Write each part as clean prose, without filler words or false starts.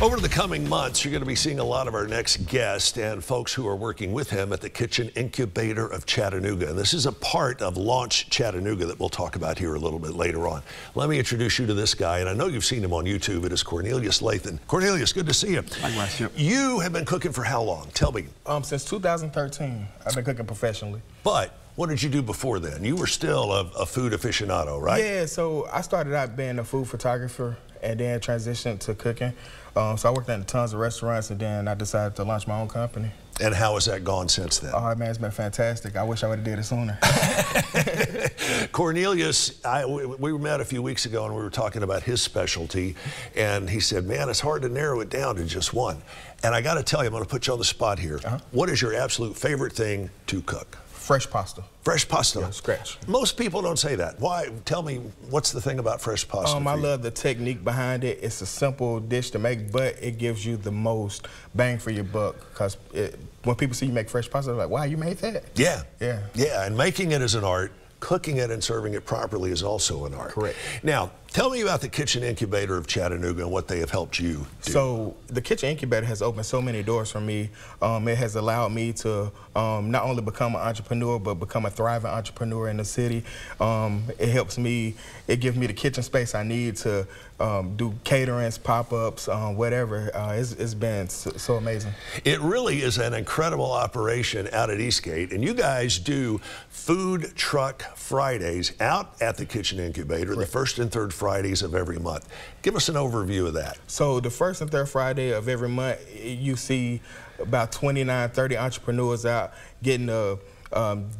Over the coming months, you're going to be seeing a lot of our next guests and folks who are working with him at the Kitchen Incubator of Chattanooga. And this is a part of Launch Chattanooga that we'll talk about here a little bit later on. Let me introduce you to this guy, and I know you've seen him on YouTube. It is Cornelius Lathan. Cornelius, good to see you. Likewise, yep. You have been cooking for how long? Tell me. Since 2013, I've been cooking professionally. But what did you do before then? You were still a food aficionado, right? Yeah, so I started out being a food photographer and then transitioned to cooking. So I worked at tons of restaurants, and then I decided to launch my own company. And how has that gone since then? Oh, man, it's been fantastic. I wish I would have did it sooner. Cornelius, we met a few weeks ago, and we were talking about his specialty, and he said, man, it's hard to narrow it down to just one. And I got to tell you, I'm going to put you on the spot here. What is your absolute favorite thing to cook? Fresh pasta. Fresh pasta? Yeah, scratch. Most people don't say that. Why? Tell me, what's the thing about fresh pasta? I love the technique behind it. It's a simple dish to make, but it gives you the most bang for your buck. Because when people see you make fresh pasta, they're like, wow, you made that? Yeah. Yeah. Yeah, and making it is an art. Cooking it and serving it properly is also an art. Correct. Now, tell me about the Kitchen Incubator of Chattanooga and what they have helped you do. So the Kitchen Incubator has opened so many doors for me. It has allowed me to not only become an entrepreneur, but become a thriving entrepreneur in the city. It helps me, it gives me the kitchen space I need to do caterings, pop-ups, whatever. It's been so amazing. It really is an incredible operation out at Eastgate, and you guys do Food Truck Fridays out at the Kitchen Incubator, the first and third Fridays of every month. Give us an overview of that. So the first and third Friday of every month, you see about 29, 30 entrepreneurs out getting to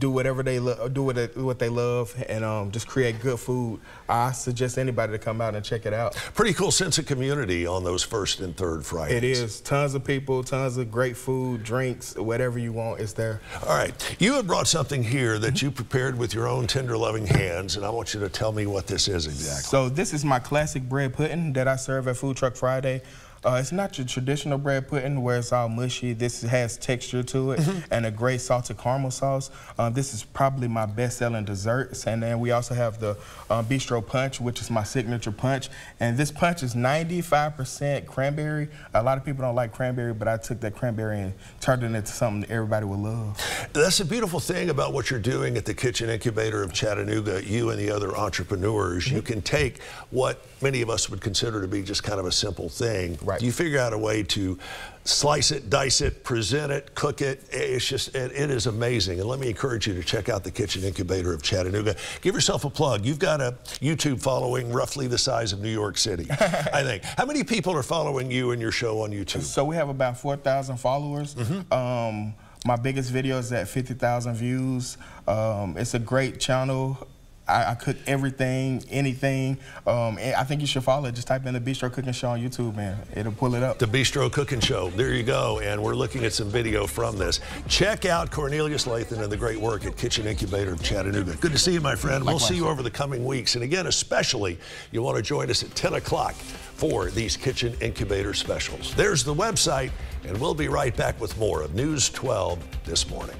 do whatever they what they love, and just create good food. I suggest anybody to come out and check it out. Pretty cool sense of community on those first and third Fridays. It is. Tons of people, tons of great food, drinks, whatever you want is there. All right. You have brought something here that you prepared with your own tender, loving hands, and I want you to tell me what this is exactly. So this is my classic bread pudding that I serve at Food Truck Friday. It's not your traditional bread pudding where it's all mushy. This has texture to it and a great salted caramel sauce. This is probably my best-selling desserts. And then we also have the Bistro punch, which is my signature punch. And this punch is 95% cranberry. A lot of people don't like cranberry, but I took that cranberry and turned it into something that everybody would love. That's the beautiful thing about what you're doing at the Kitchen Incubator of Chattanooga, you and the other entrepreneurs. You can take what many of us would consider to be just kind of a simple thing. Right. You figure out a way to slice it, dice it, present it, cook it. It's just, it is amazing. And let me encourage you to check out the Kitchen Incubator of Chattanooga. Give yourself a plug. You've got a YouTube following roughly the size of New York City, I think. How many people are following you and your show on YouTube? So we have about 4,000 followers. My biggest video is at 50,000 views. It's a great channel. I cook everything, anything. I think you should follow it. Just type in the Bistro Cooking Show on YouTube, and it'll pull it up. The Bistro Cooking Show. There you go. And we're looking at some video from this. Check out Cornelius Lathan and the great work at Kitchen Incubator of Chattanooga. Good to see you, my friend. Likewise. We'll see you over the coming weeks. And again, especially, you want to join us at 10 o'clock for these Kitchen Incubator specials. There's the website, and we'll be right back with more of News 12 this morning.